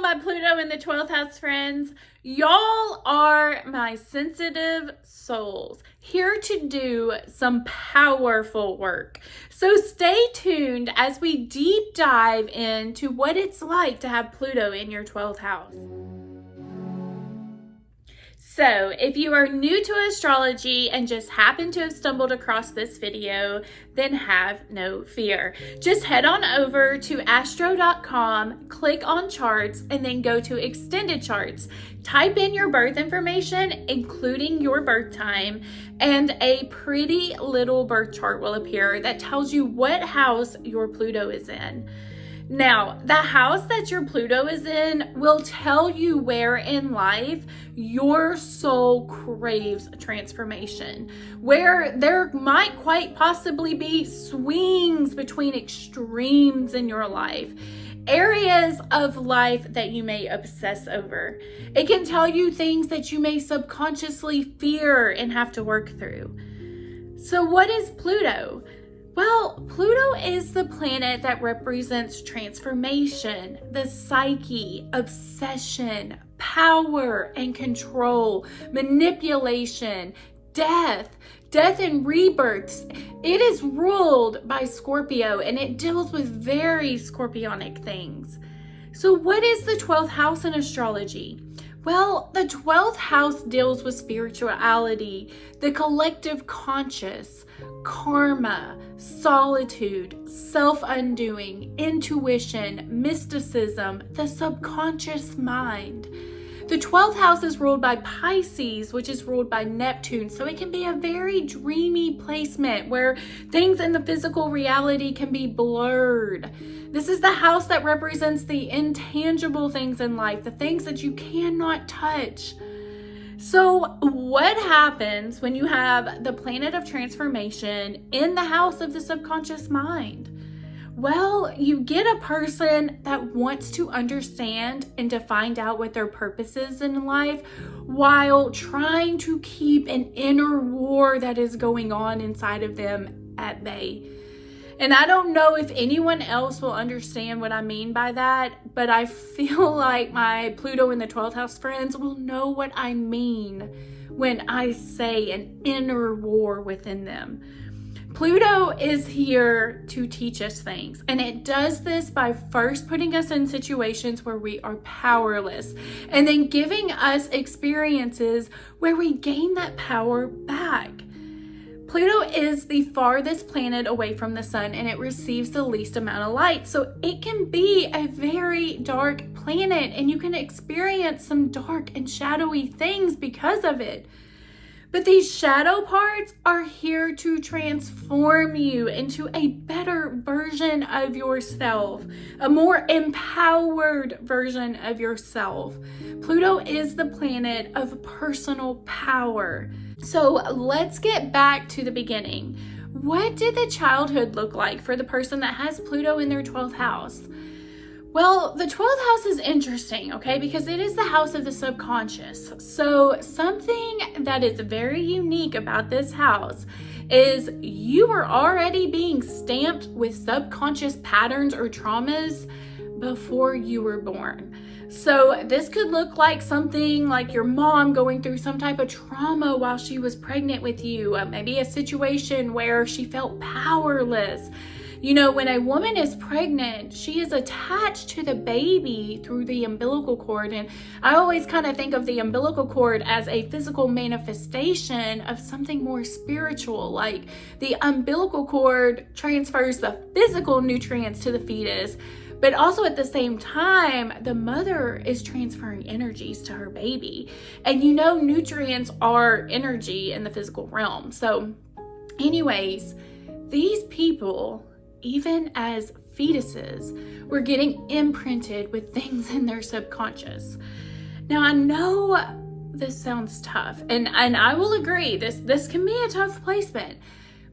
my Pluto in the 12th house friends. Y'all are my sensitive souls, here to do some powerful work. So stay tuned as we deep dive into what it's like to have Pluto in your 12th house. So if you are new to astrology and just happen to have stumbled across this video, then have no fear. Just head on over to astro.com, click on charts, and then go to extended charts. Type in your birth information, including your birth time, and a pretty little birth chart will appear that tells you what house your Pluto is in. Now, the house that your Pluto is in will tell you where in life your soul craves transformation, where there might quite possibly be swings between extremes in your life, areas of life that you may obsess over. It can tell you things that you may subconsciously fear and have to work through. So what is Pluto? Well, Pluto is the planet that represents transformation, the psyche, obsession, power and control, manipulation, death and rebirths. It is ruled by Scorpio and it deals with very scorpionic things. So what is the 12th house in astrology? Well, the 12th house deals with spirituality, the collective conscious, karma, solitude, self-undoing, intuition, mysticism, the subconscious mind. The 12th house is ruled by Pisces, which is ruled by Neptune, so it can be a very dreamy placement where things in the physical reality can be blurred. This is the house that represents the intangible things in life, the things that you cannot touch. So what happens when you have the planet of transformation in the house of the subconscious mind? Well, you get a person that wants to understand and to find out what their purpose is in life while trying to keep an inner war that is going on inside of them at bay. And I don't know if anyone else will understand what I mean by that, but I feel like my Pluto in the 12th house friends will know what I mean when I say an inner war within them. Pluto is here to teach us things, and it does this by first putting us in situations where we are powerless, and then giving us experiences where we gain that power back. Pluto is the farthest planet away from the sun, and it receives the least amount of light, so it can be a very dark planet, and you can experience some dark and shadowy things because of it. But these shadow parts are here to transform you into a better version of yourself, a more empowered version of yourself. Pluto is the planet of personal power. So let's get back to the beginning. What did the childhood look like for the person that has Pluto in their 12th house? Well, the 12th house is interesting, okay, because it is the house of the subconscious. So something that is very unique about this house is you were already being stamped with subconscious patterns or traumas before you were born. So this could look like something like your mom going through some type of trauma while she was pregnant with you, maybe a situation where she felt powerless. You know, when a woman is pregnant, she is attached to the baby through the umbilical cord. And I always kind of think of the umbilical cord as a physical manifestation of something more spiritual. Like the umbilical cord transfers the physical nutrients to the fetus, but also at the same time, the mother is transferring energies to her baby. And you know, nutrients are energy in the physical realm. So anyways, these people, even as fetuses, were getting imprinted with things in their subconscious. Now, I know this sounds tough, and I will agree, this can be a tough placement,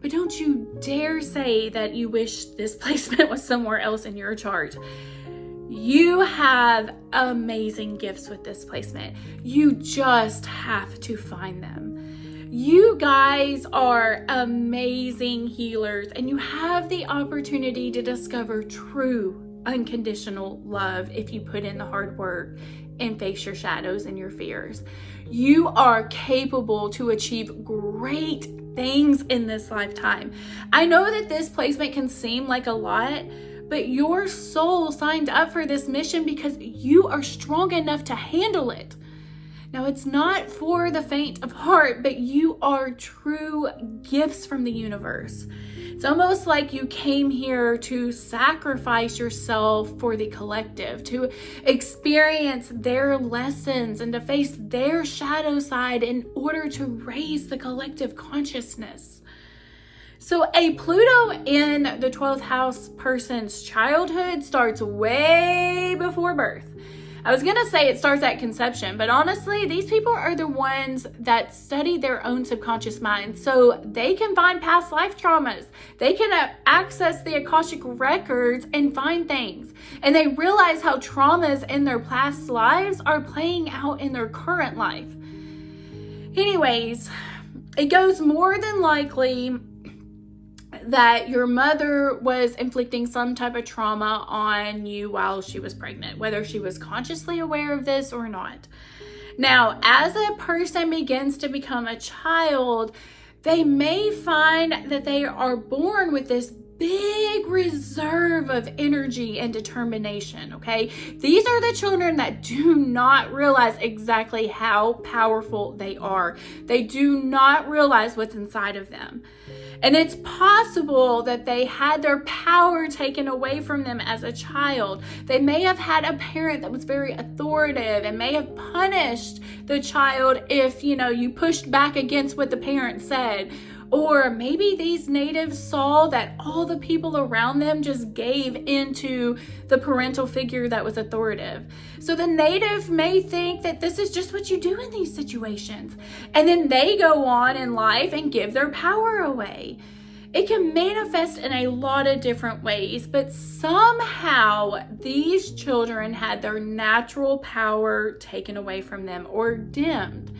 but don't you dare say that you wish this placement was somewhere else in your chart. You have amazing gifts with this placement. You just have to find them. You guys are amazing healers, and you have the opportunity to discover true unconditional love if you put in the hard work and face your shadows and your fears. You are capable to achieve great things in this lifetime. I know that this placement can seem like a lot, but your soul signed up for this mission because you are strong enough to handle it. Now, it's not for the faint of heart, but you are true gifts from the universe. It's almost like you came here to sacrifice yourself for the collective, to experience their lessons and to face their shadow side in order to raise the collective consciousness. So a Pluto in the 12th house person's childhood starts way before birth. I was going to say it starts at conception, but honestly, these people are the ones that study their own subconscious mind, so they can find past life traumas. They can access the Akashic records and find things, and they realize how traumas in their past lives are playing out in their current life. Anyways, it goes more than likely that your mother was inflicting some type of trauma on you while she was pregnant, whether she was consciously aware of this or not. Now, as a person begins to become a child, they may find that they are born with this big reserve of energy and determination, okay? These are the children that do not realize exactly how powerful they are. They do not realize what's inside of them. And it's possible that they had their power taken away from them as a child. They may have had a parent that was very authoritative and may have punished the child if, you pushed back against what the parent said. Or maybe these natives saw that all the people around them just gave into the parental figure that was authoritative. So the native may think that this is just what you do in these situations. And then they go on in life and give their power away. It can manifest in a lot of different ways, but somehow these children had their natural power taken away from them or dimmed.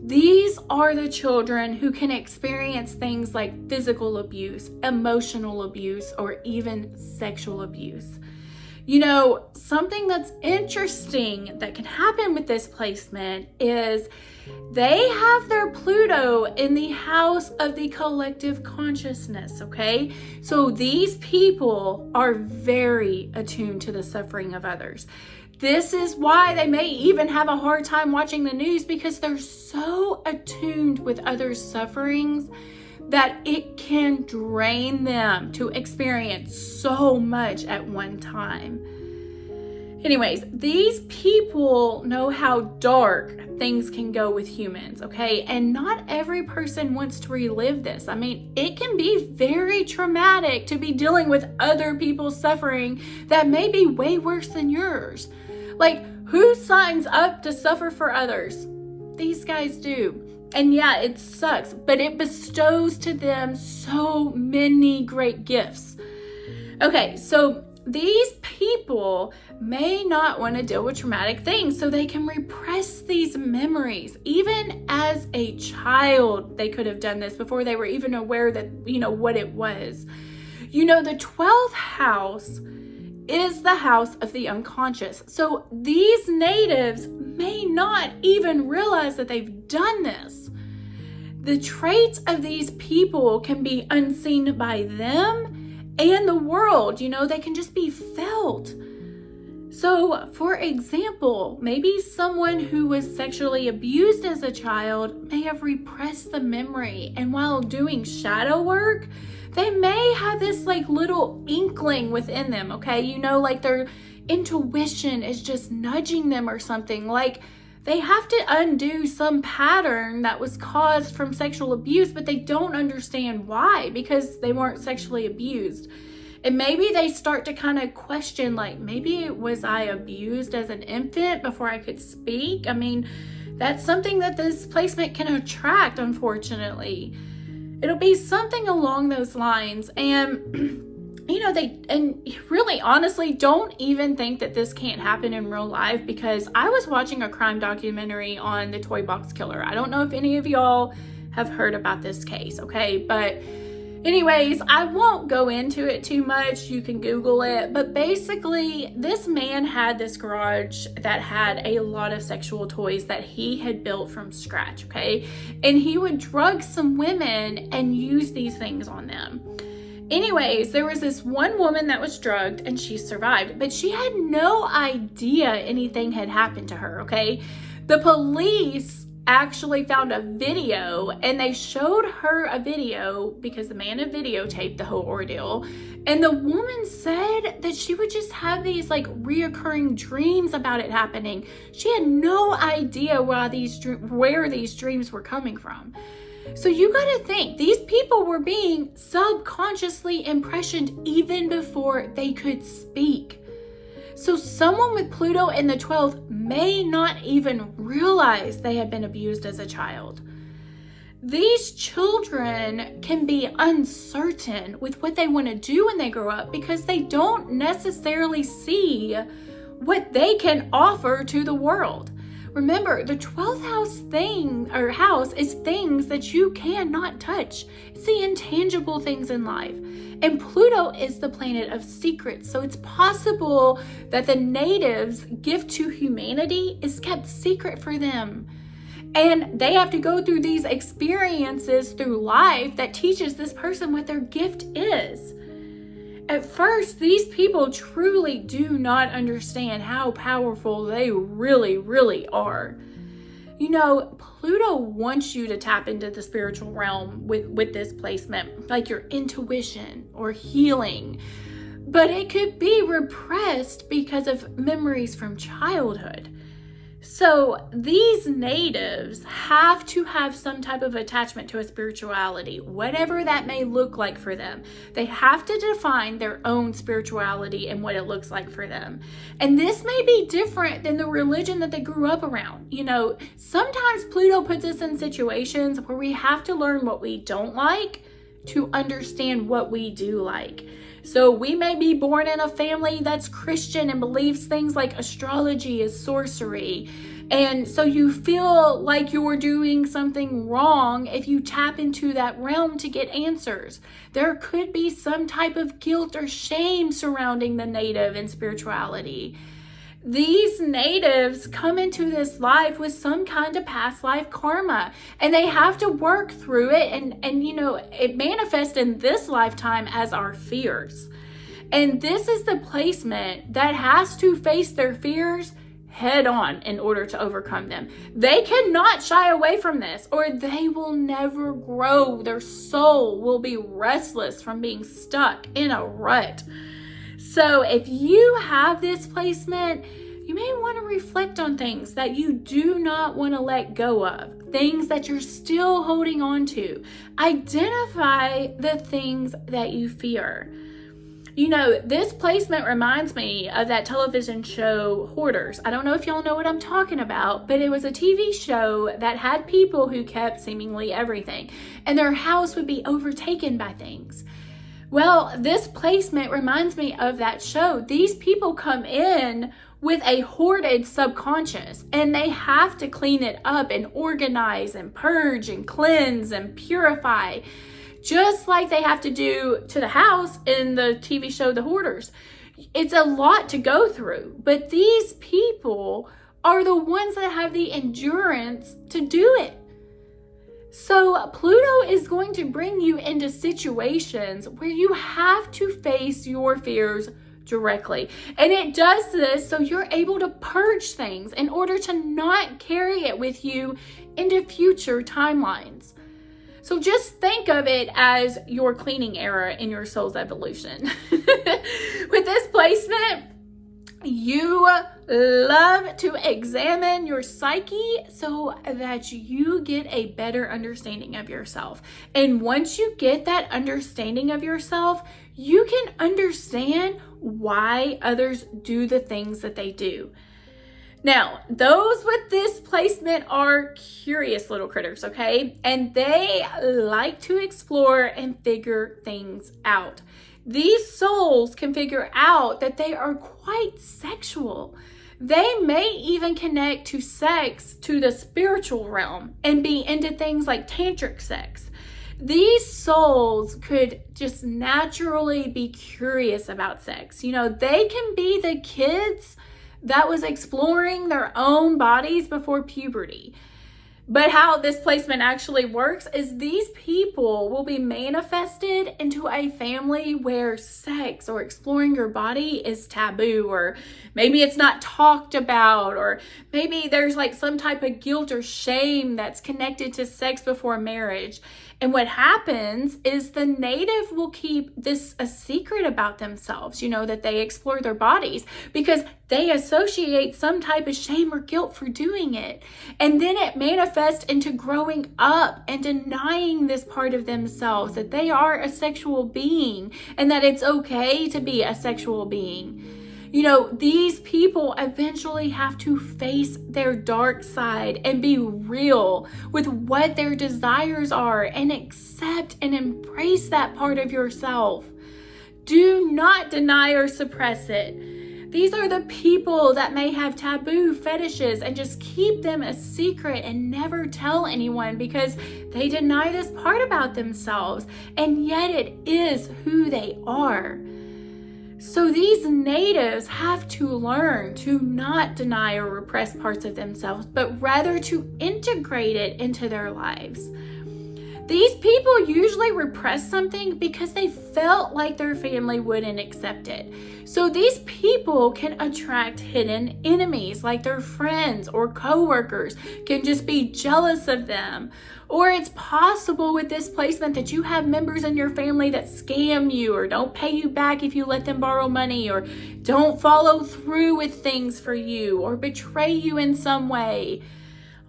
These are the children who can experience things like physical abuse, emotional abuse, or even sexual abuse. Something that's interesting that can happen with this placement is they have their Pluto in the house of the collective consciousness, okay? So these people are very attuned to the suffering of others. This is why they may even have a hard time watching the news, because they're so attuned with others' sufferings that it can drain them to experience so much at one time. Anyways, these people know how dark things can go with humans, okay? And not every person wants to relive this. I mean, it can be very traumatic to be dealing with other people's suffering that may be way worse than yours. Like, who signs up to suffer for others? These guys do. And yeah, it sucks, but it bestows to them so many great gifts. Okay, so these people may not want to deal with traumatic things, so they can repress these memories. Even as a child, they could have done this before they were even aware that, what it was. The 12th house is the house of the unconscious. So these natives may not even realize that they've done this. The traits of these people can be unseen by them and the world. They can just be felt. So, for example, maybe someone who was sexually abused as a child may have repressed the memory, and while doing shadow work, they may have this little inkling within them, okay? Like their intuition is just nudging them or something. Like they have to undo some pattern that was caused from sexual abuse, but they don't understand why, because they weren't sexually abused. And maybe they start to kind of question, maybe was I abused as an infant before I could speak? I mean, that's something that this placement can attract, unfortunately. It'll be something along those lines. And, really, honestly, don't even think that this can't happen in real life, because I was watching a crime documentary on the Toy Box Killer. I don't know if any of y'all have heard about this case, okay? But Anyways, I won't go into it too much. You can Google it. But basically, this man had this garage that had a lot of sexual toys that he had built from scratch, okay? And he would drug some women and use these things on them. Anyways, there was this one woman that was drugged and she survived, but she had no idea anything had happened to her, okay? The police actually found a video and they showed her a video because the man had videotaped the whole ordeal, and the woman said that she would just have these like reoccurring dreams about it happening. She had no idea where these dreams were coming from. So you got to think, these people were being subconsciously impressioned even before they could speak. So someone with Pluto in the 12th may not even realize they have been abused as a child. These children can be uncertain with what they want to do when they grow up because they don't necessarily see what they can offer to the world. Remember, the 12th house is things that you cannot touch. It's the intangible things in life. And Pluto is the planet of secrets. So it's possible that the natives' gift to humanity is kept secret for them. And they have to go through these experiences through life that teaches this person what their gift is. At first, these people truly do not understand how powerful they really, really are. You know, Pluto wants you to tap into the spiritual realm with this placement, like your intuition or healing. But it could be repressed because of memories from childhood. So these natives have to have some type of attachment to a spirituality, whatever that may look like for them. They have to define their own spirituality and what it looks like for them. And this may be different than the religion that they grew up around. You know, sometimes Pluto puts us in situations where we have to learn what we don't like to understand what we do like. So we may be born in a family that's Christian and believes things like astrology is sorcery. And so you feel like you're doing something wrong if you tap into that realm to get answers. There could be some type of guilt or shame surrounding the native and spirituality. These natives come into this life with some kind of past life karma, and they have to work through it, and you know, it manifests in this lifetime as our fears. And this is the placement that has to face their fears head on in order to overcome them. They cannot shy away from this, or they will never grow. Their soul will be restless from being stuck in a rut. So if you have this placement, you may want to reflect on things that you do not want to let go of, things that you're still holding on to. Identify the things that you fear. You know, this placement reminds me of that television show Hoarders. I don't know if y'all know what I'm talking about, but it was a TV show that had people who kept seemingly everything, and their house would be overtaken by things. Well, this placement reminds me of that show. These people come in with a hoarded subconscious, and they have to clean it up and organize and purge and cleanse and purify, just like they have to do to the house in the TV show The Hoarders. It's a lot to go through, but these people are the ones that have the endurance to do it. So Pluto is going to bring you into situations where you have to face your fears directly. And it does this so you're able to purge things in order to not carry it with you into future timelines. So just think of it as your cleaning era in your soul's evolution. With this placement, you love to examine your psyche so that you get a better understanding of yourself. And once you get that understanding of yourself, you can understand why others do the things that they do. Now, those with this placement are curious little critters, okay? And they like to explore and figure things out. These souls can figure out that they are quite sexual. They may even connect to sex to the spiritual realm and be into things like tantric sex. these souls could just naturally be curious about sex. They can be the kids that was exploring their own bodies before puberty. But how this placement actually works is these people will be manifested into a family where sex or exploring your body is taboo, or maybe it's not talked about, or maybe there's like some type of guilt or shame that's connected to sex before marriage. And what happens is the native will keep this a secret about themselves, that they explore their bodies, because they associate some type of shame or guilt for doing it. And then it manifests into growing up and denying this part of themselves, that they are a sexual being and that it's okay to be a sexual being. These people eventually have to face their dark side and be real with what their desires are and accept and embrace that part of yourself. Do not deny or suppress it. These are the people that may have taboo fetishes and just keep them a secret and never tell anyone because they deny this part about themselves, and yet it is who they are. So these natives have to learn to not deny or repress parts of themselves, but rather to integrate it into their lives. These people usually repress something because they felt like their family wouldn't accept it. So these people can attract hidden enemies, like their friends or coworkers can just be jealous of them. Or it's possible with this placement that you have members in your family that scam you or don't pay you back if you let them borrow money, or don't follow through with things for you, or betray you in some way.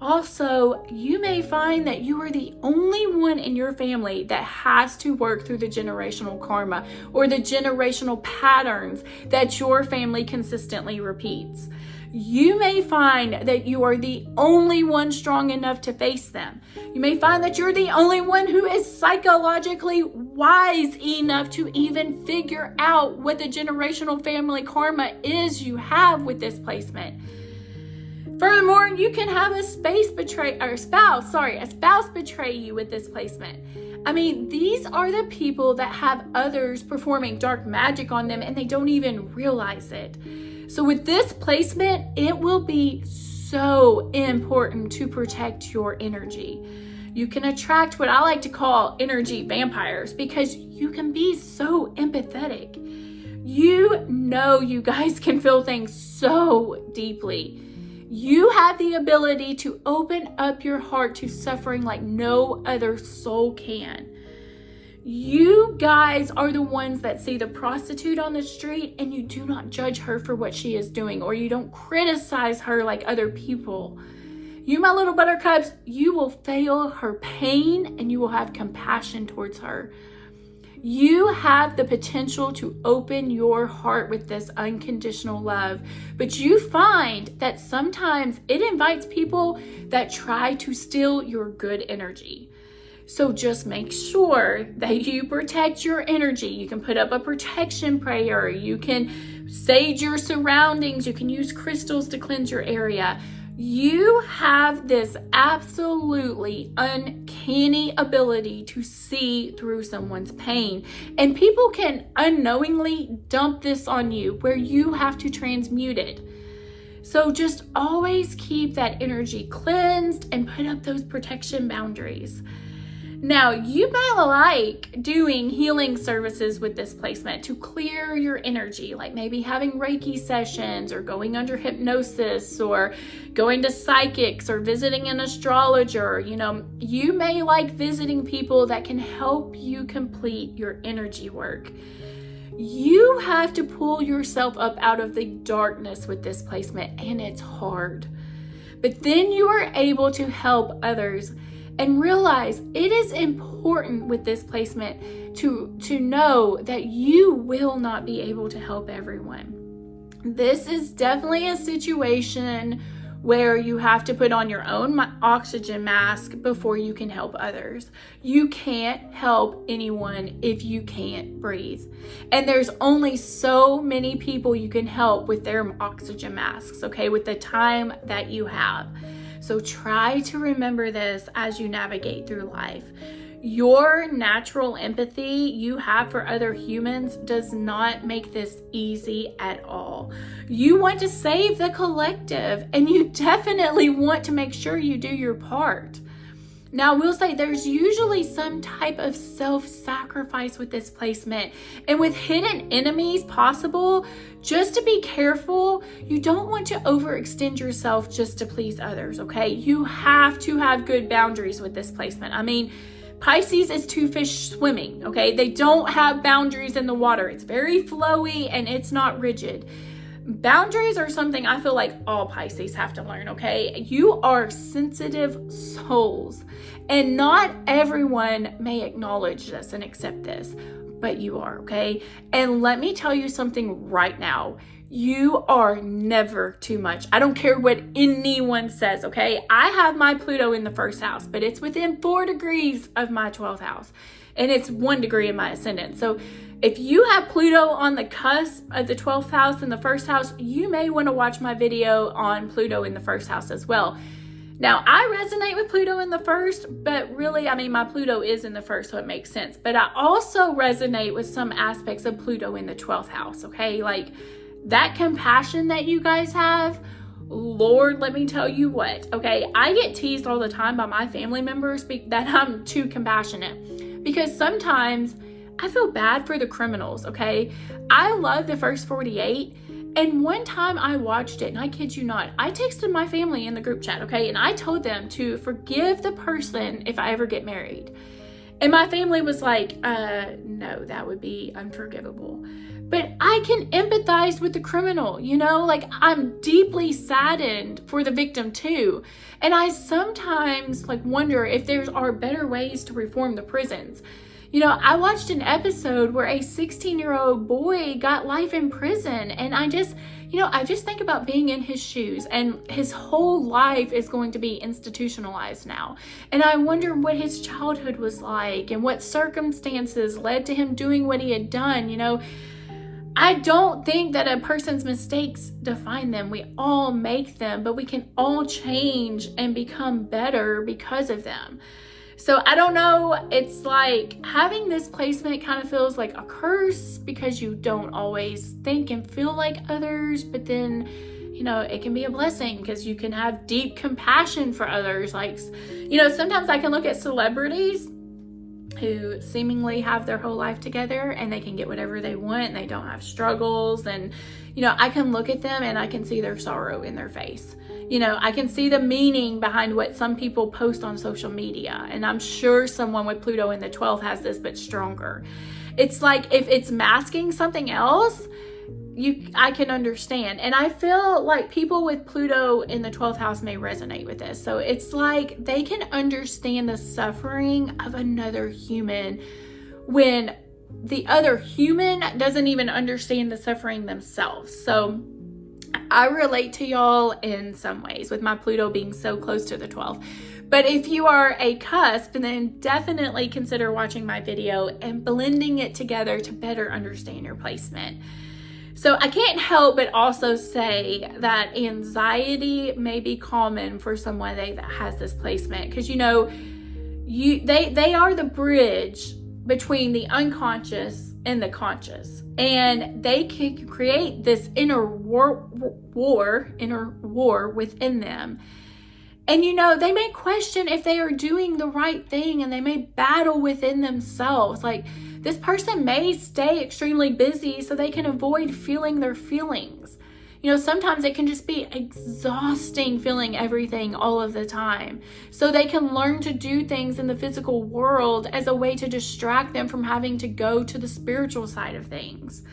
Also, you may find that you are the only one in your family that has to work through the generational karma or the generational patterns that your family consistently repeats. You may find that you are the only one strong enough to face them. You may find that you're the only one who is psychologically wise enough to even figure out what the generational family karma is you have with this placement. Furthermore, you can have a spouse betray you with this placement. These are the people that have others performing dark magic on them and they don't even realize it. So with this placement, it will be so important to protect your energy. You can attract what I like to call energy vampires because you can be so empathetic. You guys can feel things so deeply. You have the ability to open up your heart to suffering like no other soul can. You guys are the ones that see the prostitute on the street and you do not judge her for what she is doing, or you don't criticize her like other people. You, my little buttercups, you will feel her pain and you will have compassion towards her. You have the potential to open your heart with this unconditional love, but you find that sometimes it invites people that try to steal your good energy. So just make sure that you protect your energy. You can put up a protection prayer. You can sage your surroundings. You can use crystals to cleanse your area. You have this absolutely uncanny ability to see through someone's pain. And people can unknowingly dump this on you where you have to transmute it. So just always keep that energy cleansed and put up those protection boundaries. Now, you may like doing healing services with this placement to clear your energy, like maybe having Reiki sessions or going under hypnosis or going to psychics or visiting an astrologer. You may like visiting people that can help you complete your energy work. You have to pull yourself up out of the darkness with this placement, and it's hard. But then you are able to help others. And realize it is important with this placement to know that you will not be able to help everyone. This is definitely a situation where you have to put on your own oxygen mask before you can help others. You can't help anyone if you can't breathe. And there's only so many people you can help with their oxygen masks, okay, with the time that you have. So try to remember this as you navigate through life. Your natural empathy you have for other humans does not make this easy at all. You want to save the collective, and you definitely want to make sure you do your part. Now, I will say there's usually some type of self-sacrifice with this placement, and with hidden enemies possible, just to be careful, you don't want to overextend yourself just to please others, okay? You have to have good boundaries with this placement. I mean, Pisces is two fish swimming, okay? They don't have boundaries in the water. It's very flowy and it's not rigid. Boundaries are something I feel like all Pisces have to learn, okay? You are sensitive souls, and not everyone may acknowledge this and accept this, but you are, okay? And let me tell you something right now. You are never too much. I don't care what anyone says, okay? I have my Pluto in the first house, but it's within 4 degrees of my 12th house, and it's 1 degree in my ascendant. So if you have Pluto on the cusp of the 12th house in the first house, you may want to watch my video on Pluto in the first house as well. Now, I resonate with Pluto in the first, but really, I mean, my Pluto is in the first, so it makes sense. But I also resonate with some aspects of Pluto in the 12th house, okay? Like that compassion that you guys have, Lord, let me tell you what, okay? I get teased all the time by my family members that I'm too compassionate, because sometimes I feel bad for the criminals, okay? I love the first 48, and one time I watched it, and I kid you not, I texted my family in the group chat, okay? And I told them to forgive the person if I ever get married. And my family was like, no, that would be unforgivable. But I can empathize with the criminal, you know? Like, I'm deeply saddened for the victim too. And I sometimes wonder if there are better ways to reform the prisons. You know, I watched an episode where a 16-year-old boy got life in prison, and I just think about being in his shoes, and his whole life is going to be institutionalized now. And I wonder what his childhood was like and what circumstances led to him doing what he had done, you know. I don't think that a person's mistakes define them. We all make them, but we can all change and become better because of them. So I don't know, it's like having this placement kind of feels like a curse because you don't always think and feel like others, but then, you know, it can be a blessing because you can have deep compassion for others. Like, you know, sometimes I can look at celebrities who seemingly have their whole life together and they can get whatever they want and they don't have struggles, and, you know, I can look at them and I can see their sorrow in their face. You know, I can see the meaning behind what some people post on social media. And I'm sure someone with Pluto in the 12th has this, but stronger. It's like if it's masking something else, I can understand. And I feel like people with Pluto in the 12th house may resonate with this. So it's like they can understand the suffering of another human when the other human doesn't even understand the suffering themselves. So I relate to y'all in some ways with my Pluto being so close to the 12th. But if you are a cusp, then definitely consider watching my video and blending it together to better understand your placement. So I can't help but also say that anxiety may be common for someone that has this placement, because, you know, they are the bridge between the unconscious and the conscious, and they can create this inner war within them. And, you know, they may question if they are doing the right thing, and they may battle within themselves. Like, this person may stay extremely busy so they can avoid feeling their feelings. You know, sometimes it can just be exhausting feeling everything all of the time. So they can learn to do things in the physical world as a way to distract them from having to go to the spiritual side of things.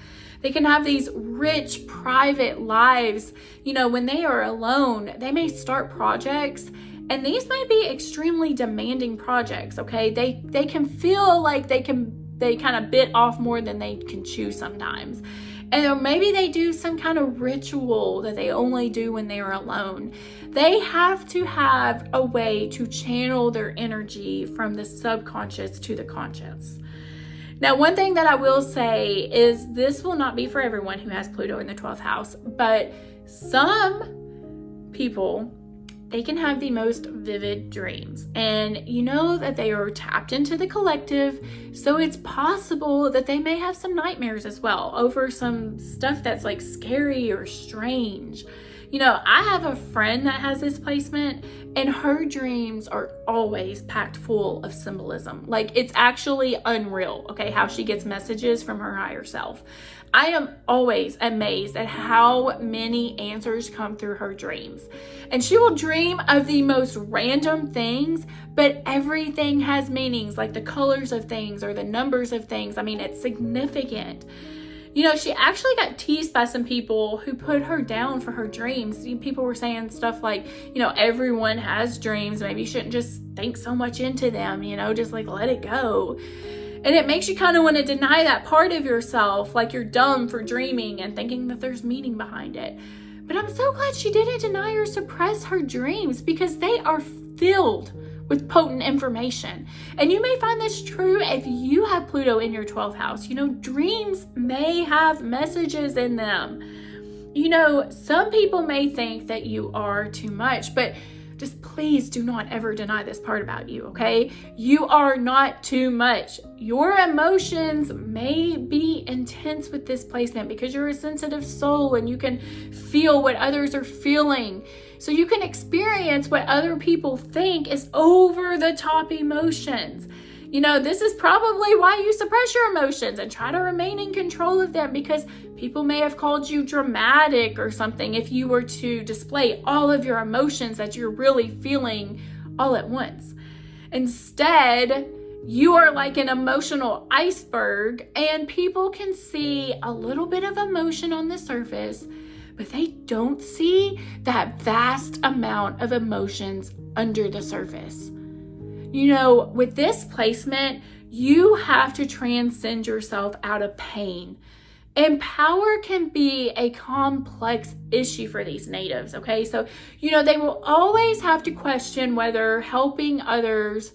They can have these rich, private lives. You know, when they are alone, they may start projects, and these may be extremely demanding projects, okay? They can feel like they kind of bit off more than they can chew sometimes. And maybe they do some kind of ritual that they only do when they are alone. They have to have a way to channel their energy from the subconscious to the conscious. Now, one thing that I will say is this will not be for everyone who has Pluto in the 12th house, but some people they can have the most vivid dreams. And you know that they are tapped into the collective, so it's possible that they may have some nightmares as well over some stuff that's like scary or strange. You know, I have a friend that has this placement, and her dreams are always packed full of symbolism. Like, it's actually unreal, okay, how she gets messages from her higher self. I am always amazed at how many answers come through her dreams. And she will dream of the most random things, but everything has meanings, like the colors of things or the numbers of things. I mean, it's significant. You know, she actually got teased by some people who put her down for her dreams. People were saying stuff like, you know, everyone has dreams. Maybe you shouldn't just think so much into them, you know, just like let it go. And it makes you kind of want to deny that part of yourself, like you're dumb for dreaming and thinking that there's meaning behind it. But I'm so glad she didn't deny or suppress her dreams, because they are filled with potent information. And you may find this true if you have Pluto in your 12th house. You know, dreams may have messages in them. You know, some people may think that you are too much, but just please do not ever deny this part about you, okay? You are not too much. Your emotions may be intense with this placement because you're a sensitive soul and you can feel what others are feeling. So you can experience what other people think is over the top emotions. You know, this is probably why you suppress your emotions and try to remain in control of them, because people may have called you dramatic or something if you were to display all of your emotions that you're really feeling all at once. Instead, you are like an emotional iceberg, and people can see a little bit of emotion on the surface, but they don't see that vast amount of emotions under the surface. You know, with this placement, you have to transcend yourself out of pain. And power can be a complex issue for these natives, okay? So, you know, they will always have to question whether helping others,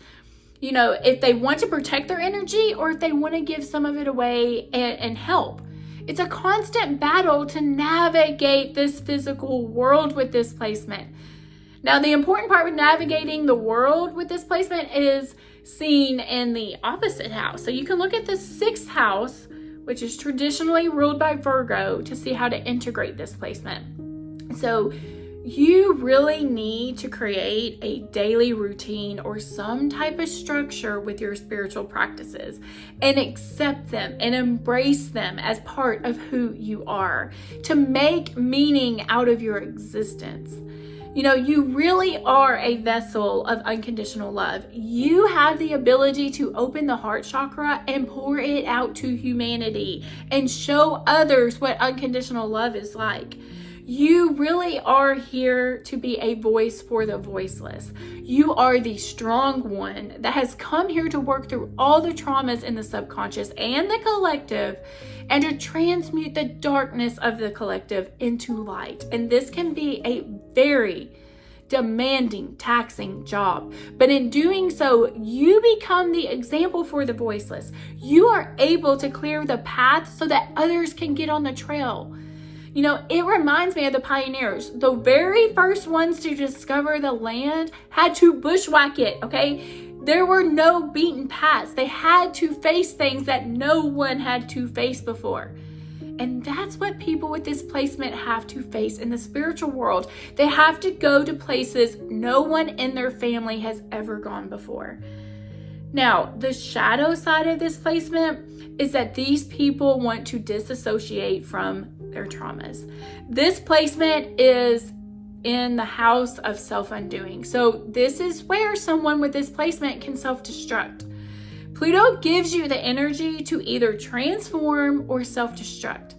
you know, if they want to protect their energy or if they want to give some of it away and help. It's a constant battle to navigate this physical world with this placement. Now, the important part with navigating the world with this placement is seen in the opposite house. So you can look at the 6th house, which is traditionally ruled by Virgo, to see how to integrate this placement. So you really need to create a daily routine or some type of structure with your spiritual practices and accept them and embrace them as part of who you are to make meaning out of your existence. You know, you really are a vessel of unconditional love. You have the ability to open the heart chakra and pour it out to humanity and show others what unconditional love is like. You really are here to be a voice for the voiceless. You are the strong one that has come here to work through all the traumas in the subconscious and the collective and to transmute the darkness of the collective into light. And this can be a very demanding, taxing job. But in doing so, you become the example for the voiceless. You are able to clear the path so that others can get on the trail. You know, it reminds me of the pioneers. The very first ones to discover the land had to bushwhack it, okay? There were no beaten paths. They had to face things that no one had to face before. And that's what people with this placement have to face in the spiritual world. They have to go to places no one in their family has ever gone before. Now, the shadow side of this placement is that these people want to disassociate from their traumas. This placement is in the house of self-undoing. So this is where someone with this placement can self-destruct. Pluto gives you the energy to either transform or self-destruct.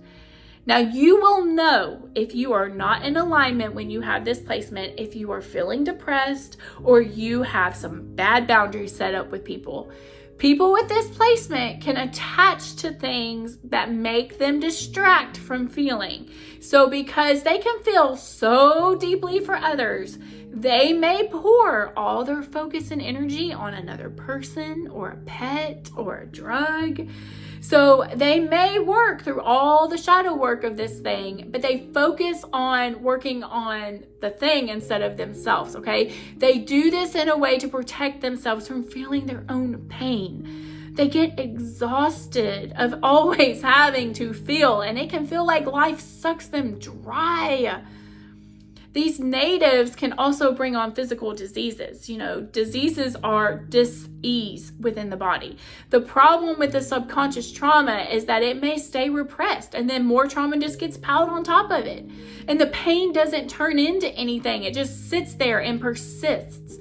Now, you will know if you are not in alignment when you have this placement, if you are feeling depressed or you have some bad boundaries set up with people. People with this placement can attach to things that make them distract from feeling. So because they can feel so deeply for others, they may pour all their focus and energy on another person or a pet or a drug. So they may work through all the shadow work of this thing, but they focus on working on the thing instead of themselves, okay? They do this in a way to protect themselves from feeling their own pain. They get exhausted of always having to feel, and it can feel like life sucks them dry. These natives can also bring on physical diseases. Diseases are dis-ease within the body. The problem with the subconscious trauma is that it may stay repressed, and then more trauma just gets piled on top of it. And the pain doesn't turn into anything. It just sits there and persists.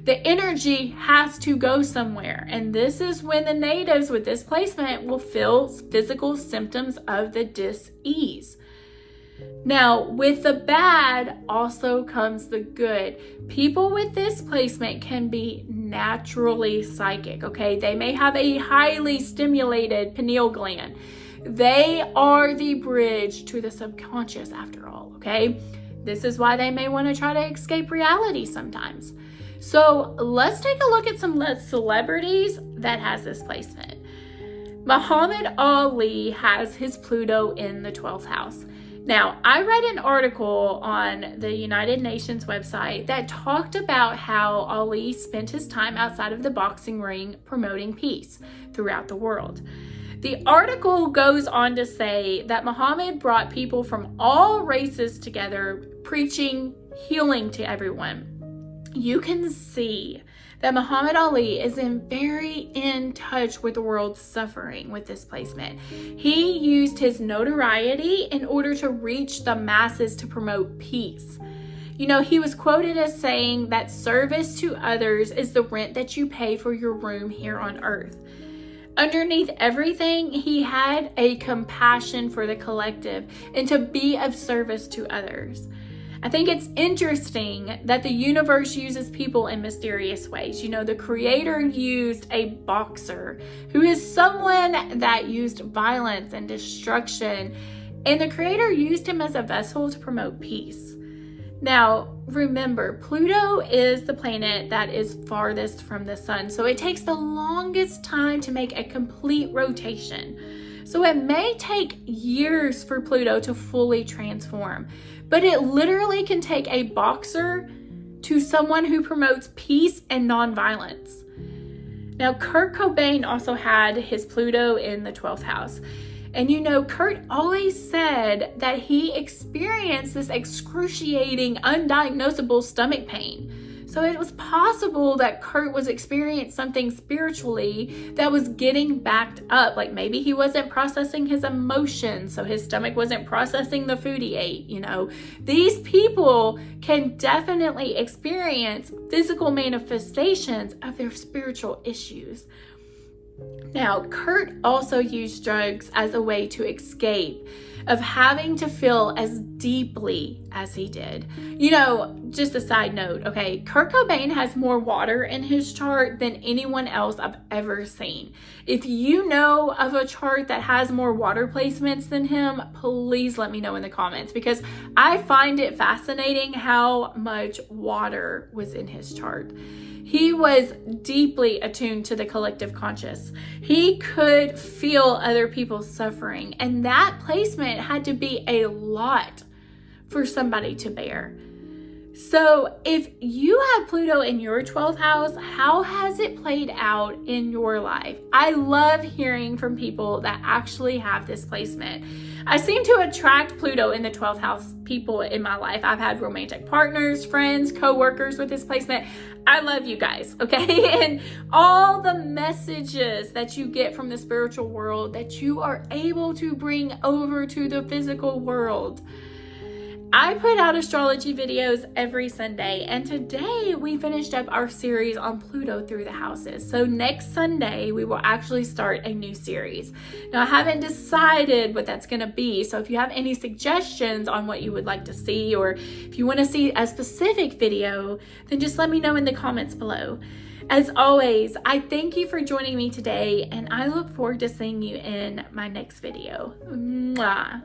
The energy has to go somewhere. And this is when the natives with this placement will feel physical symptoms of the dis-ease. Now, with the bad also comes the good. People with this placement can be naturally psychic, okay? They may have a highly stimulated pineal gland. They are the bridge to the subconscious after all, okay? This is why they may want to try to escape reality sometimes. So let's take a look at some celebrities that has this placement. Muhammad Ali has his Pluto in the 12th house. Now, I read an article on the United Nations website that talked about how Ali spent his time outside of the boxing ring promoting peace throughout the world. The article goes on to say that Muhammad brought people from all races together, preaching healing to everyone. You can see that Muhammad Ali is very in touch with the world's suffering with this placement. He used his notoriety in order to reach the masses to promote peace. He was quoted as saying that service to others is the rent that you pay for your room here on earth. Underneath everything, he had a compassion for the collective and to be of service to others. I think it's interesting that the universe uses people in mysterious ways. The creator used a boxer who is someone that used violence and destruction, and the creator used him as a vessel to promote peace. Now, remember, Pluto is the planet that is farthest from the sun, so it takes the longest time to make a complete rotation. So it may take years for Pluto to fully transform, but it literally can take a boxer to someone who promotes peace and nonviolence. Now, Kurt Cobain also had his Pluto in the 12th house. And Kurt always said that he experienced this excruciating, undiagnosable stomach pain. So it was possible that Kurt was experiencing something spiritually that was getting backed up. Like maybe he wasn't processing his emotions, so his stomach wasn't processing the food he ate, These people can definitely experience physical manifestations of their spiritual issues. Now, Kurt also used drugs as a way to escape of having to feel as deeply as he did. Just a side note, okay, Kurt Cobain has more water in his chart than anyone else I've ever seen. If you know of a chart that has more water placements than him, please let me know in the comments, because I find it fascinating how much water was in his chart. He was deeply attuned to the collective conscious. He could feel other people's suffering, and that placement had to be a lot for somebody to bear. So if you have Pluto in your 12th house, how has it played out in your life? I love hearing from people that actually have this placement. I seem to attract Pluto in the 12th house people in my life. I've had romantic partners, friends, co-workers with this placement. I love you guys, okay? And all the messages that you get from the spiritual world that you are able to bring over to the physical world. I put out astrology videos every Sunday, and today we finished up our series on Pluto through the houses. So next Sunday, we will actually start a new series. Now, I haven't decided what that's going to be, so if you have any suggestions on what you would like to see, or if you want to see a specific video, then just let me know in the comments below. As always, I thank you for joining me today, and I look forward to seeing you in my next video. Mwah.